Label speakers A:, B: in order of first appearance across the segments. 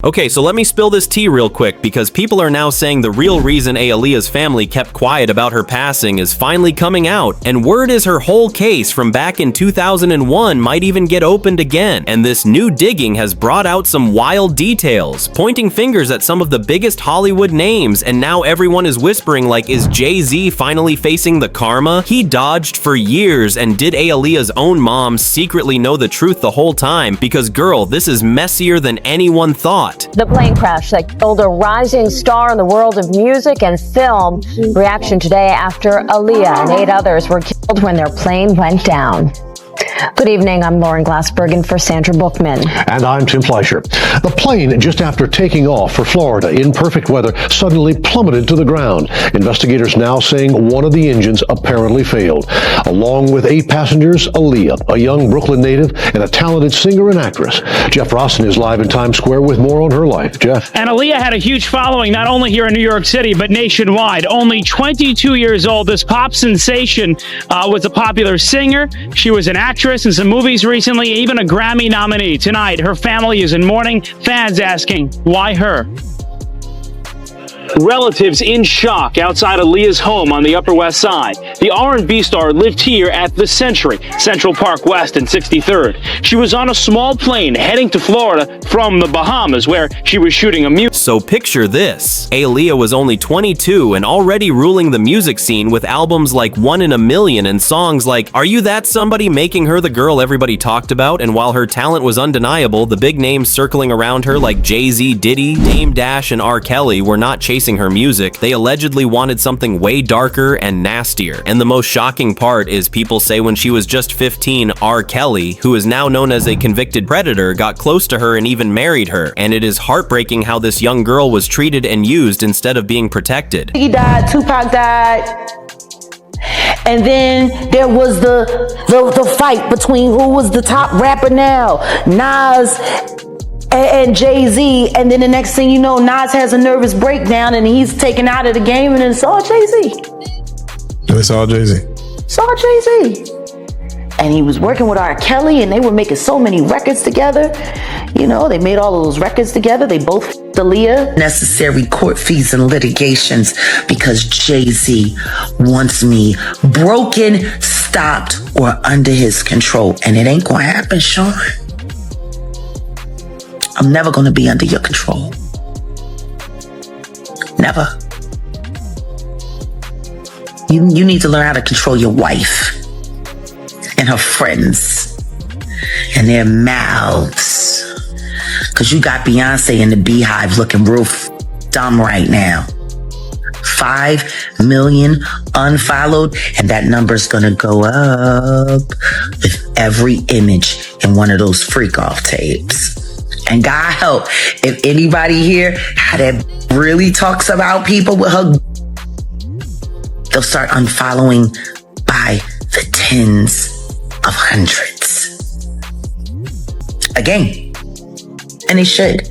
A: Okay, so let me spill this tea real quick because people are now saying the real reason Aaliyah's family kept quiet about her passing is finally coming out, and word is her whole case from back in 2001 might even get opened again, and this new digging has brought out some wild details, pointing fingers at some of the biggest Hollywood names, and now everyone is whispering like, is Jay-Z finally facing the karma he dodged for years, and did Aaliyah's own mom secretly know the truth the whole time? Because girl, this is messier than anyone thought.
B: The plane crash that killed a rising star in the world of music and film. Reaction today after Aaliyah and 8 others were killed when their plane went down. Good evening, I'm Lauren Glassberg in for Sandra Bookman.
C: And I'm Tim Fleischer. The plane, just after taking off for Florida in perfect weather, suddenly plummeted to the ground. Investigators now saying one of the engines apparently failed. Along with 8 passengers, Aaliyah, a young Brooklyn native and a talented singer and actress. Jeff Rossen is live in Times Square with more on her life. Jeff.
D: And Aaliyah had a huge following, not only here in New York City, but nationwide. Only 22 years old, this pop sensation was a popular singer. She was an actress in some movies recently, even a Grammy nominee. Tonight, her family is in mourning. Fans asking, why her? Relatives in shock outside Aaliyah's home on the Upper West Side. The R&B star lived here at the Century, Central Park West and 63rd. She was on a small plane heading to Florida from the Bahamas, where she was shooting a music.
A: So picture this. Aaliyah was only 22 and already ruling the music scene with albums like 1 in a Million and songs like Are You That Somebody, making her the girl everybody talked about. And while her talent was undeniable, the big names circling around her like Jay-Z, Diddy, Dame Dash, and R. Kelly were not chasing her music. They allegedly wanted something way darker and nastier. And the most shocking part is people say when she was just 15, R. Kelly, who is now known as a convicted predator, got close to her and even married her. And it is heartbreaking how this young girl was treated and used instead of being protected.
E: He died, Tupac died. And then there was the fight between who was the top rapper now, Nas and Jay-Z, and then the next thing you know, Nas has a nervous breakdown and he's taken out of the game, and it's all Jay-Z.
F: It's all Jay-Z.
E: It's all Jay-Z. And he was working with R. Kelly, and they were making so many records together. You know, they made all of those records together. They both aaliyah.
G: Necessary court fees and litigations because Jay-Z wants me broken, stopped, or under his control. And it ain't gonna happen, Sean. I'm never going to be under your control. Never. You need to learn how to control your wife and her friends and their mouths. Because you got Beyonce in the Beehive looking real dumb right now. 5 million unfollowed, and that number's going to go up with every image in one of those freak-off tapes. And God help, if anybody here that really talks about people with her, they'll start unfollowing by the tens of hundreds. Again. And they should.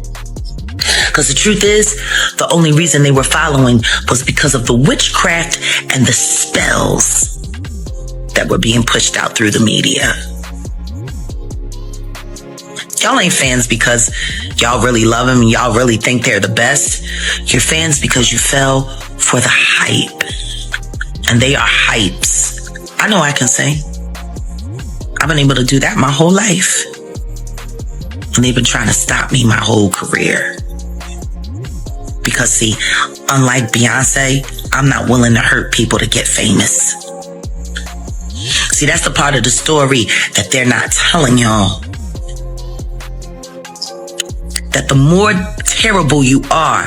G: Because the truth is, the only reason they were following was because of the witchcraft and the spells that were being pushed out through the media. Y'all ain't fans because y'all really love them and y'all really think they're the best. You're fans because you fell for the hype. And they are hypes. I know I can sing. I've been able to do that my whole life. And they've been trying to stop me my whole career. Because see, unlike Beyonce, I'm not willing to hurt people to get famous. See, that's the part of the story that they're not telling y'all. That the more terrible you are,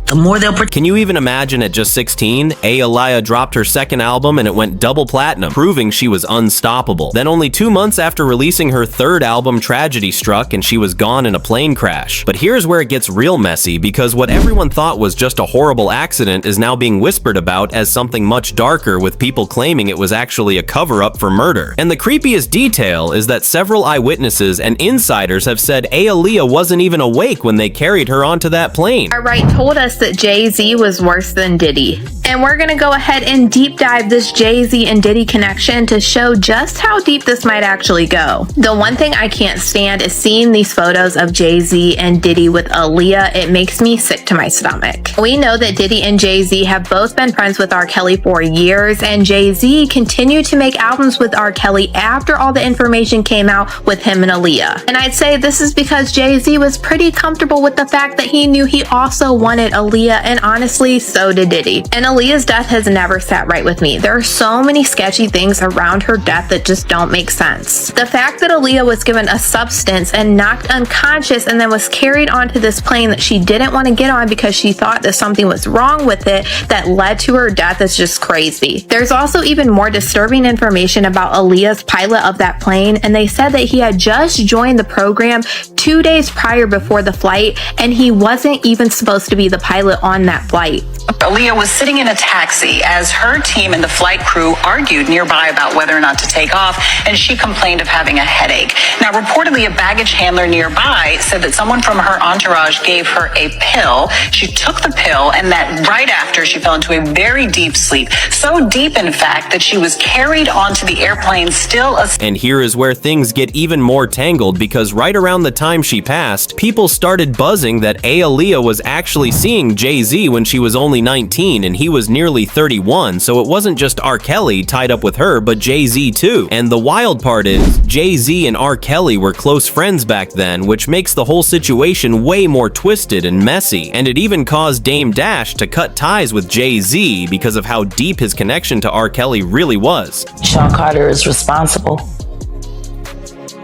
G: the more they'll
A: Can you even imagine at just 16, Aaliyah dropped her second album and it went double platinum, proving she was unstoppable. Then only 2 months after releasing her third album, tragedy struck and she was gone in a plane crash. But here's where it gets real messy, because what everyone thought was just a horrible accident is now being whispered about as something much darker, with people claiming it was actually a cover-up for murder. And the creepiest detail is that several eyewitnesses and insiders have said Aaliyah wasn't even awake when they carried her onto that plane.
H: Our right told us that Jay-Z was worse than Diddy. And we're gonna go ahead and deep dive this Jay-Z and Diddy connection to show just how deep this might actually go. The one thing I can't stand is seeing these photos of Jay-Z and Diddy with Aaliyah. It makes me sick to my stomach. We know that Diddy and Jay-Z have both been friends with R. Kelly for years, and Jay-Z continued to make albums with R. Kelly after all the information came out with him and Aaliyah. And I'd say this is because Jay-Z was pretty comfortable with the fact that he knew he also wanted Aaliyah, and honestly, so did Diddy. And Aaliyah's death has never sat right with me. There are so many sketchy things around her death that just don't make sense. The fact that Aaliyah was given a substance and knocked unconscious and then was carried onto this plane that she didn't want to get on because she thought that something was wrong with it that led to her death is just crazy. There's also even more disturbing information about Aaliyah's pilot of that plane, and they said that he had just joined the program 2 days prior before the flight, and he wasn't even supposed to be the pilot on that flight.
I: Aaliyah was sitting in a taxi as her team and the flight crew argued nearby about whether or not to take off, and she complained of having a headache. Now, reportedly, a baggage handler nearby said that someone from her entourage gave her a pill. She took the pill, and that right after she fell into a very deep sleep. So deep, in fact, that she was carried onto the airplane still asleep.
A: And here is where things get even more tangled, because right around the time she passed, people started buzzing that Aaliyah was actually seeing Jay-Z when she was only 19 and he was nearly 31, so it wasn't just R. Kelly tied up with her, but Jay-Z too. And the wild part is, Jay-Z and R. Kelly were close friends back then, which makes the whole situation way more twisted and messy, and it even caused Dame Dash to cut ties with Jay-Z because of how deep his connection to R. Kelly really was.
E: Sean Carter is responsible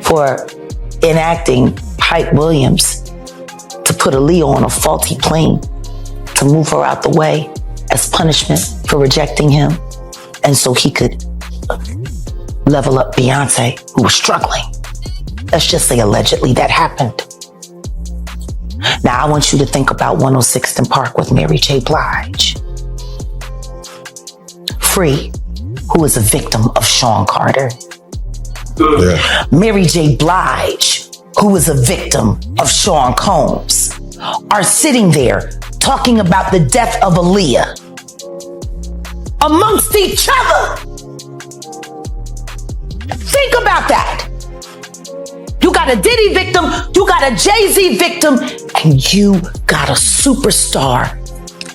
E: for enacting Hype Williams to put Aaliyah on a faulty plane to move her out the way as punishment for rejecting him, and so he could level up Beyonce, who was struggling. Let's just say allegedly that happened. Now I want you to think about 106th and Park with Mary J. Blige. Free, who is a victim of Sean Carter.
F: Yeah.
E: Mary J. Blige, who is a victim of Sean Combs, are sitting there talking about the death of Aaliyah amongst each other. Think about that. You got a Diddy victim, you got a Jay-Z victim, and you got a superstar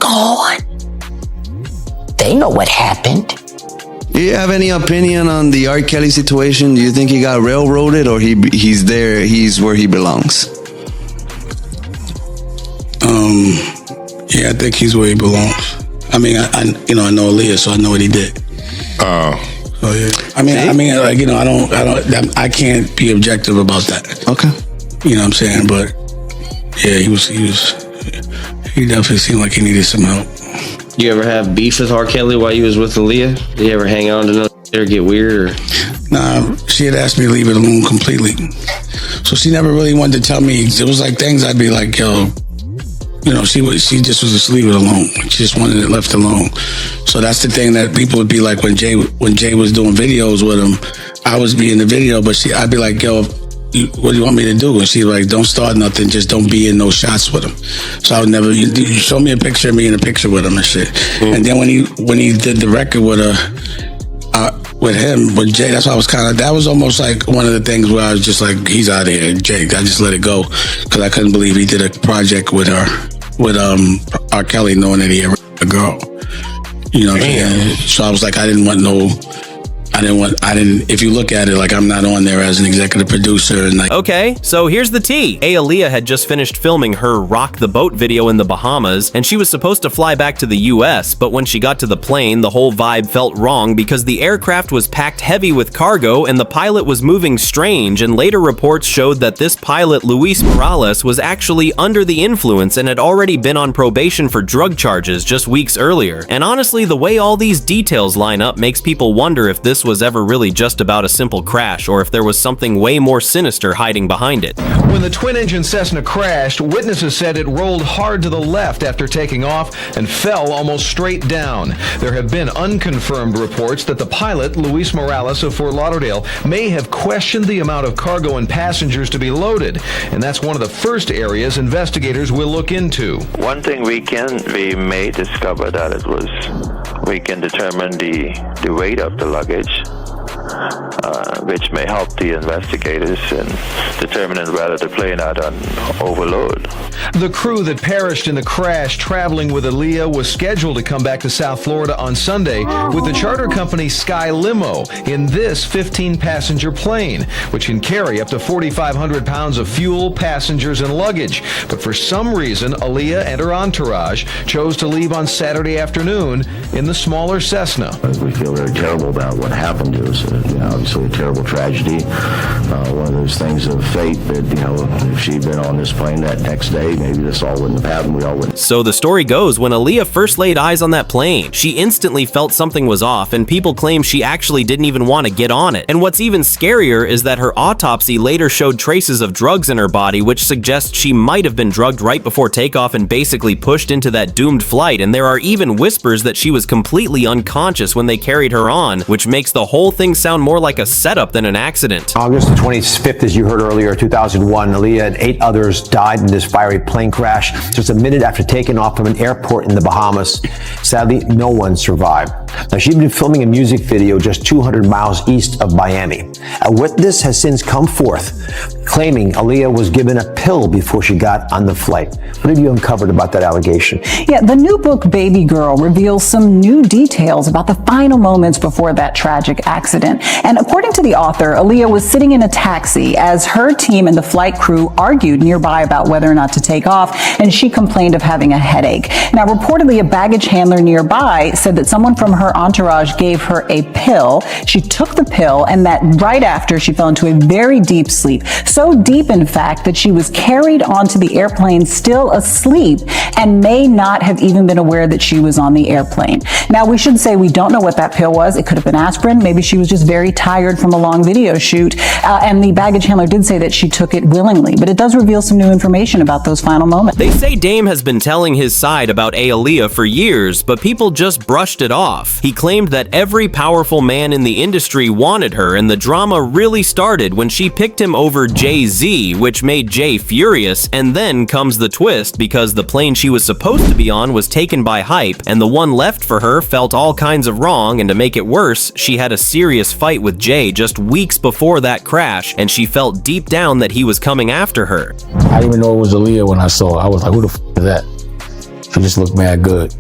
E: gone. They know what happened.
J: Do you have any opinion on the R. Kelly situation? Do you think he got railroaded, or he's there, he's where he belongs?
K: Yeah, I think he's where he belongs. I mean, I know Aaliyah, so I know what he did.
F: Oh.
K: So yeah. I can't be objective about that.
J: Okay.
K: You know what I'm saying? But yeah, he definitely seemed like he needed some help.
L: You ever have beef with R. Kelly while you was with Aaliyah? Did you ever hang on to no or get weird? Or?
K: Nah, she had asked me to leave it alone completely. So she never really wanted to tell me. It was like things I'd be like, yo, she just was just leave it alone. She just wanted it left alone. So that's the thing that people would be like when Jay was doing videos with him, I was be in the video, but I'd be like, yo, what do you want me to do? And she's like, don't start nothing, just don't be in no shots with him. So I would never, you show me a picture of me in a picture with him and shit. Mm. And then when he did the record with Jay, that's why I was that was almost like one of the things where I was just like, he's out of here, Jay. I just let it go because I couldn't believe he did a project with R. Kelly, knowing that he had a girl. You know what I'm saying? So I was like, if you look at it, like I'm not on there as an executive producer. And like,
A: okay, so here's the tea. Aaliyah had just finished filming her Rock the Boat video in the Bahamas, and she was supposed to fly back to the US, but when she got to the plane, the whole vibe felt wrong because the aircraft was packed heavy with cargo and the pilot was moving strange, and later reports showed that this pilot, Luis Morales, was actually under the influence and had already been on probation for drug charges just weeks earlier. And honestly, the way all these details line up makes people wonder if this was was ever really just about a simple crash or if there was something way more sinister hiding behind it.
M: When the twin-engine Cessna crashed, witnesses said it rolled hard to the left after taking off and fell almost straight down. There have been unconfirmed reports that the pilot, Luis Morales of Fort Lauderdale, may have questioned the amount of cargo and passengers to be loaded, and that's one of the first areas investigators will look into.
N: One thing we may discover that we can determine the weight of the luggage, which may help the investigators in determining whether the plane had an overload.
M: The crew that perished in the crash traveling with Aaliyah was scheduled to come back to South Florida on Sunday with the charter company Sky Limo in this 15-passenger plane, which can carry up to 4,500 pounds of fuel, passengers, and luggage. But for some reason, Aaliyah and her entourage chose to leave on Saturday afternoon in the smaller Cessna.
O: We feel very terrible about what happened. It was obviously a terrible tragedy. One of those things of fate that, if she'd been on this plane that next day, maybe this all wouldn't have happened. We all wouldn't.
A: So the story goes, when Aaliyah first laid eyes on that plane, she instantly felt something was off, and people claim she actually didn't even want to get on it. And what's even scarier is that her autopsy later showed traces of drugs in her body, which suggests she might have been drugged right before takeoff and basically pushed into that doomed flight. And there are even whispers that she was completely unconscious when they carried her on, which makes the whole thing sound more like a setup than an accident.
P: August the 25th, as you heard earlier, 2001, Aaliyah and 8 others died in this fiery plane crash just a minute after taking off from an airport in the Bahamas. Sadly, no one survived. Now, she'd been filming a music video just 200 miles east of Miami. A witness has since come forth claiming Aaliyah was given a pill before she got on the flight. What have you uncovered about that allegation?
Q: Yeah, the new book, Baby Girl, reveals some new details about the final moments before that tragic accident. And according to the author, Aaliyah was sitting in a taxi as her team and the flight crew argued nearby about whether or not to take off, and she complained of having a headache. Now, reportedly, a baggage handler nearby said that someone from her entourage gave her a pill. She took the pill, and that right after, she fell into a very deep sleep. So deep, in fact, that she was carried onto the airplane still asleep and may not have even been aware that she was on the airplane. Now, we should say we don't know what that pill was. It could have been aspirin. Maybe she was just very tired from a long video shoot. And the baggage handler did say that she took it willingly, but it does reveal some new information about those final moments.
A: They say Dame has been telling his side about Aaliyah for years, but people just brushed it off. He claimed that every powerful man in the industry wanted her, and the drama really started when she picked him over Jay-Z, which made Jay furious, and then comes the twist because the plane she was supposed to be on was taken by Hype, and the one left for her felt all kinds of wrong, and to make it worse, she had a serious fight with Jay just weeks before that crash, and she felt deep down that he was coming after her.
K: I didn't even know it was Aaliyah when I saw her. I was like, who the f is that? She just looked mad good.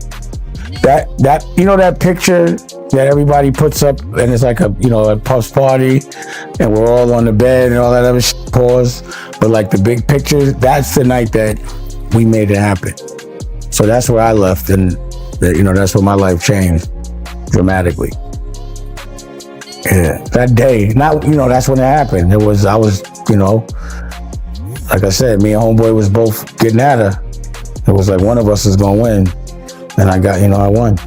K: That you know that picture that everybody puts up and it's like a Puff's party and we're all on the bed and all that other shit, pause. But like the big picture, that's the night that we made it happen. So that's where I left, and that's where my life changed dramatically. Yeah, that day, that's when it happened. I was, like I said, me and homeboy was both getting at her. It was like one of us is gonna win, and I won.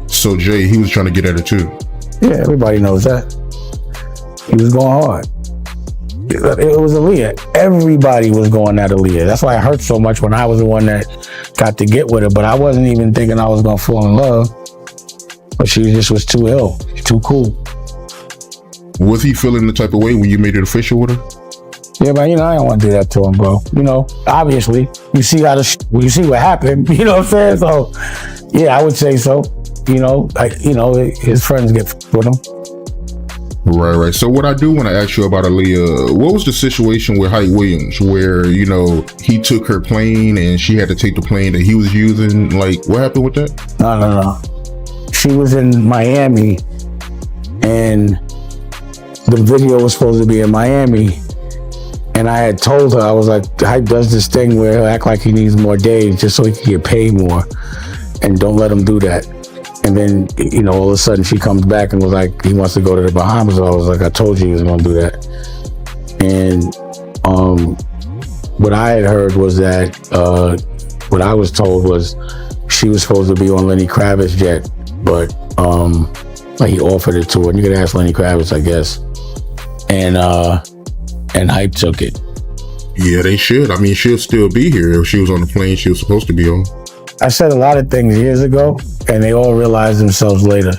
F: So Jay, he was trying to get at her too.
K: Yeah, everybody knows that. He was going hard. It was Aaliyah. Everybody was going at Aaliyah. That's why it hurt so much when I was the one that got to get with her. But I wasn't even thinking I was gonna fall in love. But she just was too ill, too cool.
F: Was he feeling the type of way when you made it official with her?
K: Yeah, but I don't want to do that to him, bro. Obviously, you see what happened. You know what I'm saying? So, yeah, I would say so. His friends get with him.
F: Right. So what I do want to ask you about Aaliyah, what was the situation with Hype Williams where, he took her plane and she had to take the plane that he was using? Like, what happened with that?
K: No. She was in Miami and the video was supposed to be in Miami. And I had told her, I was like, Hype does this thing where he'll act like he needs more days just so he can get paid more. And don't let him do that. And then, all of a sudden she comes back and was like, he wants to go to the Bahamas. I was like, I told you he was going to do that. And what I had heard was that, what I was told was she was supposed to be on Lenny Kravitz's jet, but Like he offered it to her. And you could ask Lenny Kravitz, I guess. And Hype took it.
F: Yeah, they should. I mean, she'll still be here if she was on the plane she was supposed to be on.
K: I said a lot of things years ago, and they all realized themselves later.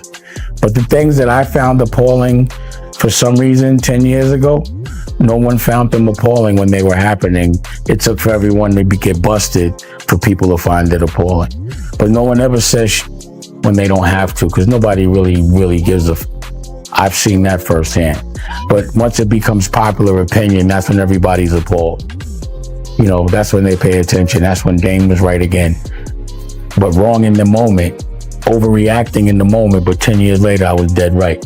K: But the things that I found appalling for some reason 10 years ago, no one found them appalling when they were happening. It took for everyone to get busted for people to find it appalling. But no one ever says when they don't have to, because nobody really gives a I've seen that firsthand. But once it becomes popular opinion, that's when everybody's appalled. You know, that's when they pay attention. That's when Dame was right again. But wrong in the moment, overreacting in the moment, but 10 years later, I was dead right.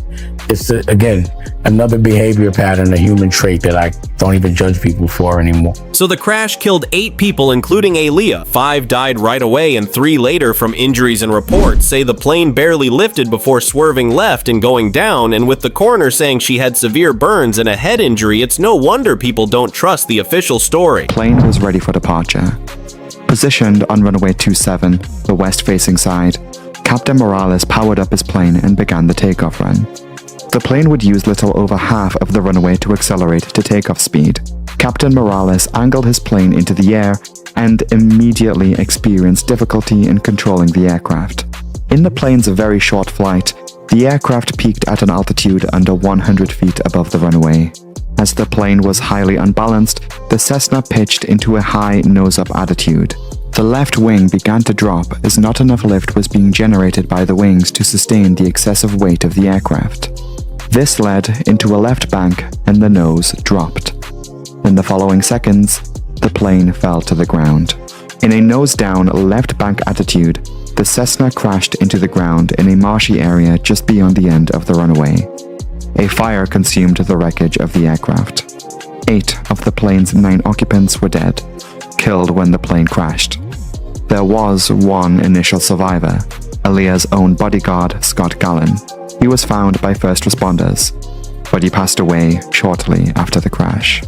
K: It's, again, another behavior pattern, a human trait that I don't even judge people for anymore.
A: So the crash killed 8 people, including Aaliyah. 5 died right away and 3 later from injuries, and reports say the plane barely lifted before swerving left and going down, and with the coroner saying she had severe burns and a head injury, it's no wonder people don't trust the official story.
R: Plane was ready for departure. Positioned on runway 27, the west-facing side, Captain Morales powered up his plane and began the takeoff run. The plane would use little over half of the runway to accelerate to takeoff speed. Captain Morales angled his plane into the air and immediately experienced difficulty in controlling the aircraft. In the plane's very short flight, the aircraft peaked at an altitude under 100 feet above the runway. As the plane was highly unbalanced, the Cessna pitched into a high nose-up attitude. The left wing began to drop as not enough lift was being generated by the wings to sustain the excessive weight of the aircraft. This led into a left bank and the nose dropped. In the following seconds, the plane fell to the ground. In a nose-down left bank attitude, the Cessna crashed into the ground in a marshy area just beyond the end of the runway. A fire consumed the wreckage of the aircraft. 8 of the plane's 9 occupants were dead, killed when the plane crashed. There was one initial survivor, Aaliyah's own bodyguard, Scott Gallen. He was found by first responders, but he passed away shortly after the crash.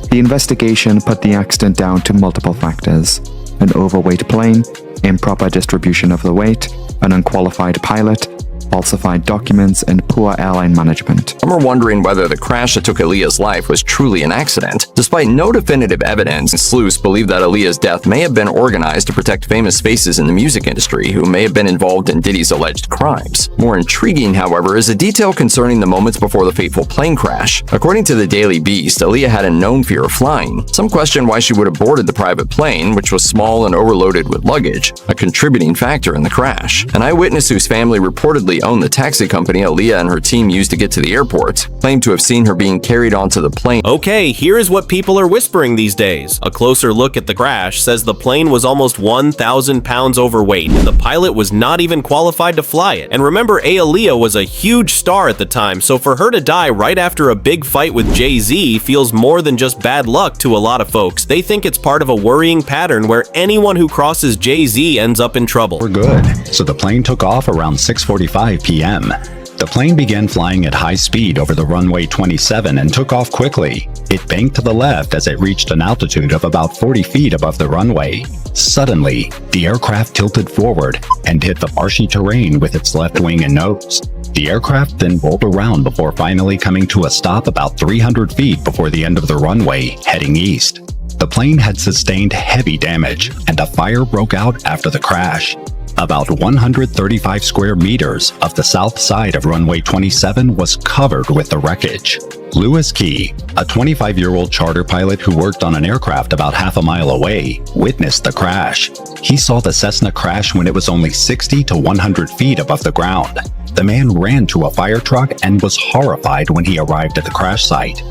R: The investigation put the accident down to multiple factors: an overweight plane, improper distribution of the weight, an unqualified pilot, falsified documents, and poor airline management.
S: Some are wondering whether the crash that took Aaliyah's life was truly an accident. Despite no definitive evidence, sleuths believe that Aaliyah's death may have been organized to protect famous faces in the music industry who may have been involved in Diddy's alleged crimes. More intriguing, however, is a detail concerning the moments before the fateful plane crash. According to the Daily Beast, Aaliyah had a known fear of flying. Some question why she would have boarded the private plane, which was small and overloaded with luggage, a contributing factor in the crash. An eyewitness whose family reportedly owned the taxi company Aaliyah and her team used to get to the airport claimed to have seen her being carried onto the plane.
A: Okay, here's what people are whispering these days. A closer look at the crash says the plane was almost 1,000 pounds overweight, and the pilot was not even qualified to fly it. And remember, Aaliyah was a huge star at the time, so for her to die right after a big fight with Jay-Z feels more than just bad luck to a lot of folks. They think it's part of a worrying pattern where anyone who crosses Jay-Z ends up in trouble.
T: We're good. So the plane took off around 6:45 p.m. The plane began flying at high speed over the runway 27 and took off quickly. It banked to the left as it reached an altitude of about 40 feet above the runway. Suddenly, the aircraft tilted forward and hit the marshy terrain with its left wing and nose. The aircraft then rolled around before finally coming to a stop about 300 feet before the end of the runway, heading east. The plane had sustained heavy damage, and a fire broke out after the crash. About 135 square meters of the south side of runway 27 was covered with the wreckage. Louis Key, a 25-year-old charter pilot who worked on an aircraft about half a mile away, witnessed the crash. He saw the Cessna crash when it was only 60 to 100 feet above the ground. The man ran to a fire truck and was horrified when he arrived at the crash site.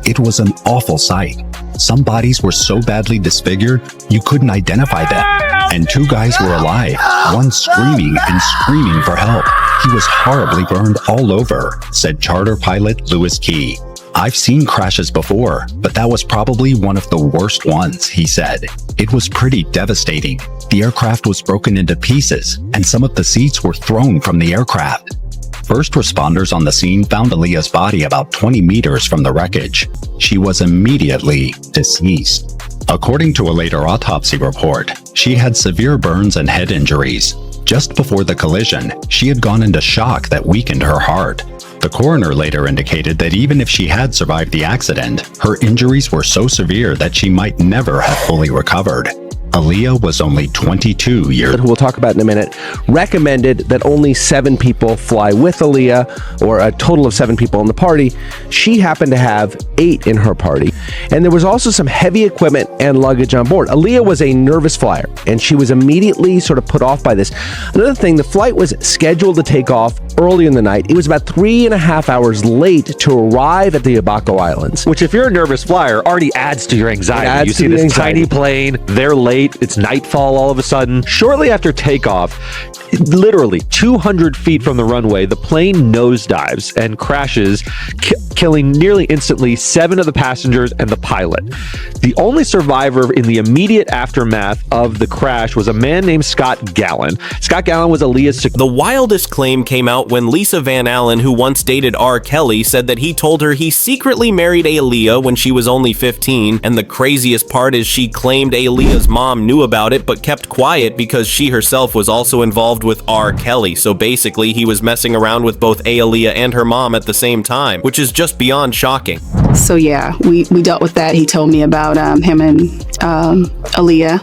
T: It was an awful sight. Some bodies were so badly disfigured, you couldn't identify them. And 2 guys were alive, one screaming and screaming for help. He was horribly burned all over, said charter pilot Louis Key. I've seen crashes before, but that was probably one of the worst ones, he said. It was pretty devastating. The aircraft was broken into pieces, and some of the seats were thrown from the aircraft. First responders on the scene found Aaliyah's body about 20 meters from the wreckage. She was immediately deceased. According to a later autopsy report, she had severe burns and head injuries. Just before the collision, she had gone into shock that weakened her heart. The coroner later indicated that even if she had survived the accident, her injuries were so severe that she might never have fully recovered. Aaliyah was only 22 years old.
U: Who we'll talk about in a minute, recommended that only 7 people fly with Aaliyah, or a total of 7 people in the party. She happened to have 8 in her party. And there was also some heavy equipment and luggage on board. Aaliyah was a nervous flyer, and she was immediately sort of put off by this. Another thing, the flight was scheduled to take off early in the night. It was about 3.5 hours late to arrive at the 𝐃𝐢𝐬𝐜𝐿 Islands.
V: Which, if you're a nervous flyer, already adds to your anxiety. You see this tiny plane, they're late, it's nightfall all of a sudden. Shortly after takeoff, literally 200 feet from the runway, the plane nosedives and crashes, killing nearly instantly 7 of the passengers and the pilot. The only survivor in the immediate aftermath of the crash was a man named Scott Gallen. Scott Gallen was Aaliyah's...
A: The wildest claim came out when Lisa Van Allen, who once dated R. Kelly, said that he told her he secretly married Aaliyah when she was only 15, and the craziest part is she claimed Aaliyah's mom knew about it but kept quiet because she herself was also involved with R. Kelly. So basically, he was messing around with both Aaliyah and her mom at the same time, which is just beyond shocking.
W: So yeah, we dealt with that. He told me about him and Aaliyah,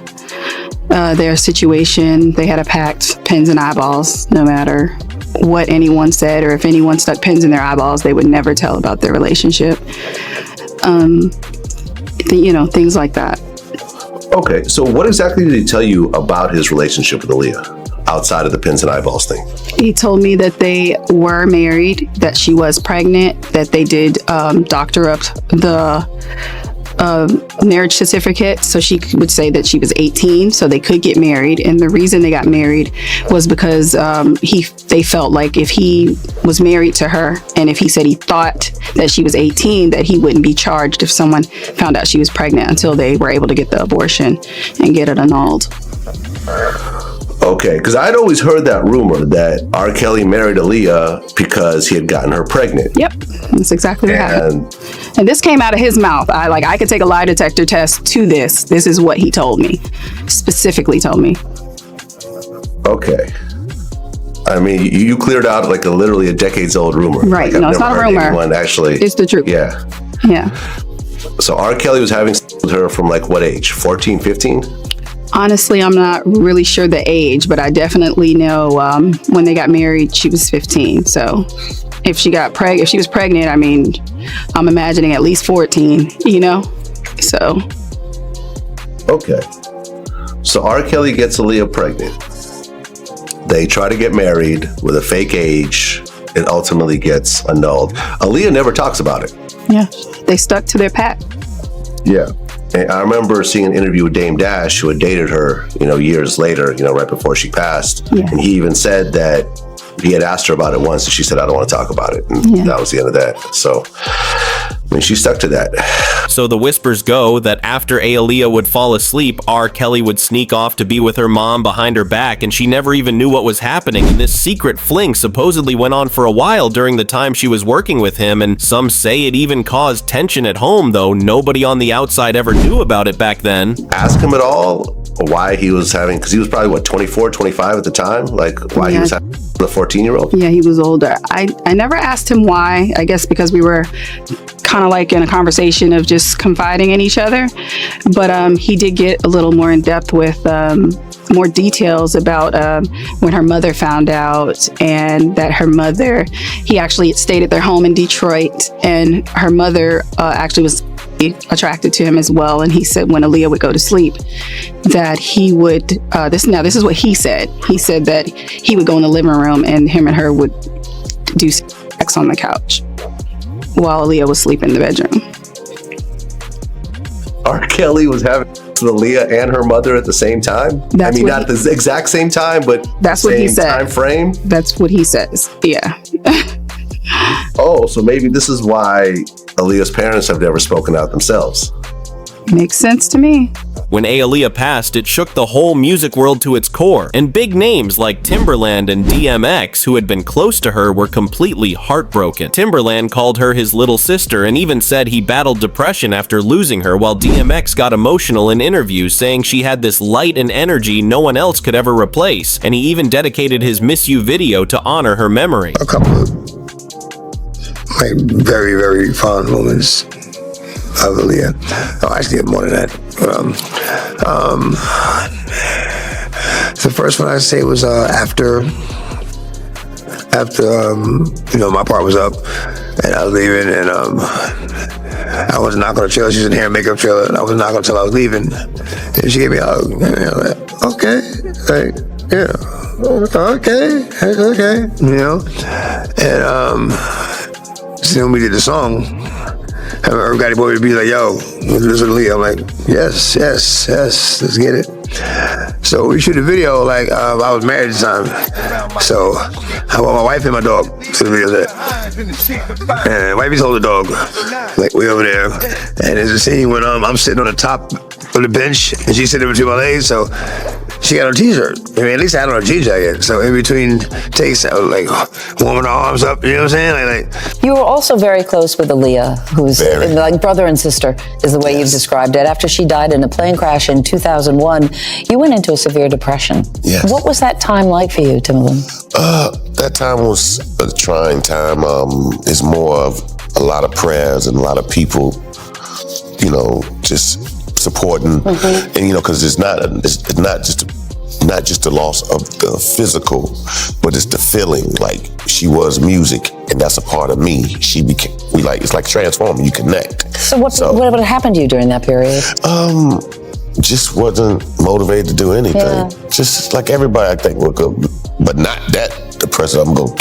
W: their situation. They had a pact, pins and eyeballs, no matter what anyone said, or if anyone stuck pins in their eyeballs, they would never tell about their relationship. Things like that.
X: Okay, so what exactly did he tell you about his relationship with Aaliyah, outside of the pins and eyeballs thing?
W: He told me that they were married, that she was pregnant, that they did doctor up the marriage certificate so she would say that she was 18, so they could get married. And the reason they got married was because they felt like if he was married to her, and if he said he thought that she was 18, that he wouldn't be charged if someone found out she was pregnant until they were able to get the abortion and get it annulled.
X: Okay, because I'd always heard that rumor that R. Kelly married Aaliyah because he had gotten her pregnant.
W: Yep, that's exactly what happened. And this came out of his mouth. I could take a lie detector test to this. This is what he told me, specifically told me.
X: Okay. I mean, you cleared out literally a decades-old rumor.
W: Right, no, it's not a rumor.
X: Actually,
W: it's the truth.
X: Yeah.
W: Yeah.
X: So R. Kelly was having sex with her from what age? 14, 15?
W: Honestly, I'm not really sure the age, but I definitely know when they got married, she was 15. So if she was pregnant, I mean, I'm imagining at least 14, so.
X: Okay. So R. Kelly gets Aaliyah pregnant. They try to get married with a fake age. It ultimately gets annulled. Aaliyah never talks about it.
W: Yeah, they stuck to their pact.
X: Yeah. And I remember seeing an interview with Dame Dash, who had dated her, years later, right before she passed. Yeah. And he even said that he had asked her about it once, and she said, I don't want to talk about it. And that was the end of that. So, she stuck to that.
A: So the whispers go that after Aaliyah would fall asleep, R. Kelly would sneak off to be with her mom behind her back, and she never even knew what was happening. And this secret fling supposedly went on for a while during the time she was working with him, and some say it even caused tension at home, though nobody on the outside ever knew about it back then.
X: Ask him at all why he was having, because he was probably 24, 25 at the time, why he was having the 14-year-old?
W: Yeah, he was older. I never asked him why. I guess because we were kind of in a conversation of just confiding in each other. But he did get a little more in depth with more details about when her mother found out, and that her mother, he actually stayed at their home in Detroit, and her mother actually was attracted to him as well. And he said when Aaliyah would go to sleep that he would, this is what he said. He said that he would go in the living room and him and her would do sex on the couch while Aaliyah was sleeping in the bedroom.
X: R. Kelly was having sex with Aaliyah and her mother at the same time? Not the exact same time, but
W: that's what he said.
X: Time frame?
W: That's what he says, yeah.
X: Oh, so maybe this is why Aaliyah's parents have never spoken out themselves.
W: Makes sense to me.
A: When Aaliyah passed, it shook the whole music world to its core, and big names like Timbaland and DMX, who had been close to her, were completely heartbroken. Timbaland called her his little sister and even said he battled depression after losing her, while DMX got emotional in interviews, saying she had this light and energy no one else could ever replace, and he even dedicated his Miss You video to honor her memory.
B: A couple of very, very fond moments of Aaliyah. Oh, actually, more than that. The first one I say was after my part was up and I was leaving, and I was not going to chill. She was in hair and makeup trailer, and I was not going to tell I was leaving. And she gave me a hug. And I was like, okay, like, okay, And so when we did the song, everybody boy would be like, yo, listen to Aaliyah. I'm like, yes, let's get it. So we shoot a video, like, I was married at the time. So I brought my wife and my dog to the video set. And wifey's holding the dog, like, way over there. And there's a scene when I'm sitting on the top of the bench and she's sitting between my legs, so she got her t-shirt. I mean, at least I had on a jean jacket. So in between takes, I was like warming her arms up, you know what I'm saying? Like
C: you were also very close with Aaliyah, who's like brother and sister, is the way you've described it. After she died in a plane crash in 2001, you went into a severe depression.
D: Yes.
C: What was that time like for you, Timbaland?
D: That time was a trying time. It's more of a lot of prayers and a lot of people, just supporting, and because it's not just the loss of the physical, but it's the feeling. Like, she was music, and that's a part of me. It's like transforming. You connect.
C: So what happened to you during that period?
D: Just wasn't motivated to do anything. Yeah. Just like everybody, I think, would go, but not that depressive. I'm gonna,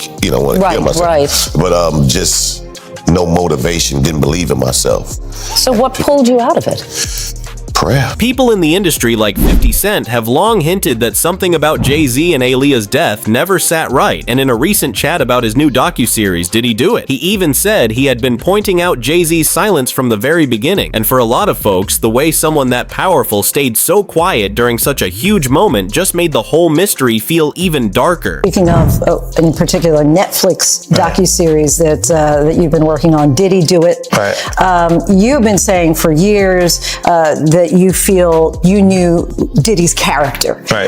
D: want to kill myself. Right. But just no motivation. Didn't believe in myself.
C: So what pulled you out of it?
D: Prayer.
A: People in the industry like 50 Cent have long hinted that something about Jay-Z and Aaliyah's death never sat right, and in a recent chat about his new docuseries, Did He Do It? He even said he had been pointing out Jay-Z's silence from the very beginning, and for a lot of folks, the way someone that powerful stayed so quiet during such a huge moment just made the whole mystery feel even darker.
C: Speaking of, in particular, Netflix docuseries that you've been working on, Did He Do It?
B: Right.
C: You've been saying for years that you feel you knew Diddy's character.
B: Right.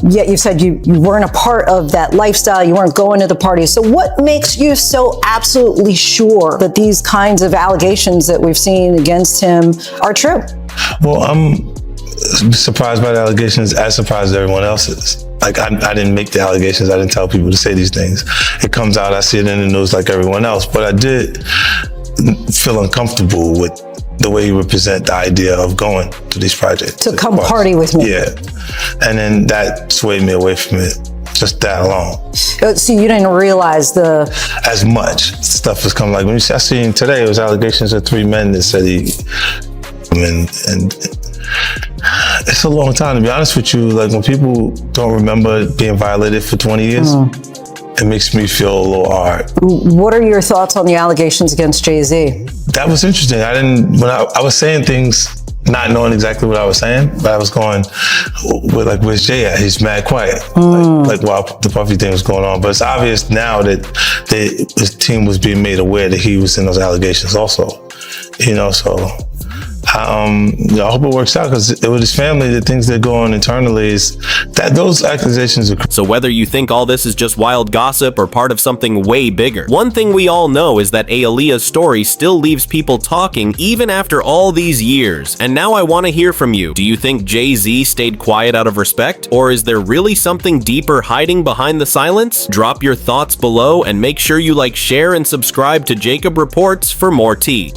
C: Yet you said you weren't a part of that lifestyle, you weren't going to the parties. So what makes you so absolutely sure that these kinds of allegations that we've seen against him are true?
B: Well, I'm surprised by the allegations, as surprised as everyone else is. Like, I didn't make the allegations, I didn't tell people to say these things. It comes out, I see it in the news like everyone else, but I did feel uncomfortable with the way you represent the idea of going to these projects.
C: To come party with me.
B: Yeah. And then that swayed me away from it, just that alone.
C: So you didn't realize
B: as much stuff was coming. Like, when I seen today, it was allegations of 3 men that said and it's a long time, to be honest with you. Like, when people don't remember being violated for 20 years, it makes me feel a little hard.
C: What are your thoughts on the allegations against Jay-Z?
B: That was interesting. When I was saying things, not knowing exactly what I was saying, but I was going, where's Jay at? He's mad quiet. Like while the Puffy thing was going on. But it's obvious now that his team was being made aware that he was in those allegations also. So I hope it works out, because with his family, the things that go on internally is that those accusations are.
A: So whether you think all this is just wild gossip or part of something way bigger, one thing we all know is that Aaliyah's story still leaves people talking even after all these years. And now I want to hear from you. Do you think Jay-Z stayed quiet out of respect? Or is there really something deeper hiding behind the silence? Drop your thoughts below and make sure you like, share, and subscribe to Jacob Reports for more tea.